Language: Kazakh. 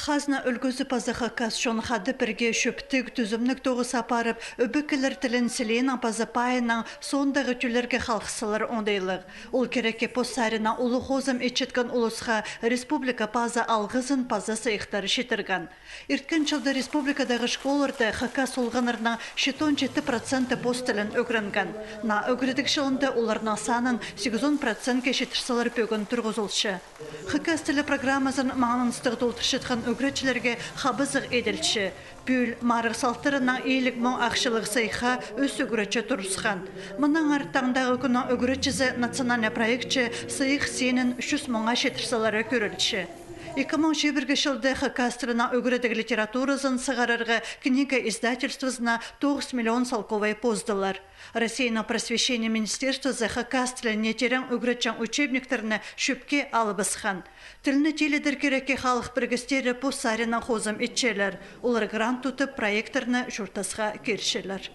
Хазна өлгөзі пазыға касшон хады бірге шөптік түзімнік тоғыс апарып, өбікілер тілін сілейін апазы пайынан сондағы түлерге қалқысылар ондайлық. Ол кереке постарына ұлы хозым етчеткен ұлысқа республика паза алғызын пазасы иқтары шетірген. Ирткен жылды республикадағы школырды қақа солғанырна 17% постілін өгрінген. На өгредік жылында оларна санын 80% кешетірсалар бөгін тұрғызылшы. Қақа стілі программасын маңыныстығы толтыршытқан өгретчілерге қабызық еділші. Бүл марық салтырына ейлік мұң ақшылық сайқа өс өгретчі тұрысқан. Мұнан арттаңдағы күні өгретчізі национальный проектчі сайық сенін 300 мұңа шетірсалары көрілші. 2001 жылды Хакастрына өгредік литературазын сығарырғы книга издательствозына 9 миллион салковай поздылар. Россияна просвещение министерствозы Хакастры нетерен өгретчен учебниктеріні шөпке алыбысқан. Тіліні теледір кереке халық біргістері по сарина хозым етчелер. Олар грант тұтып проекторны жұртасға кершелер.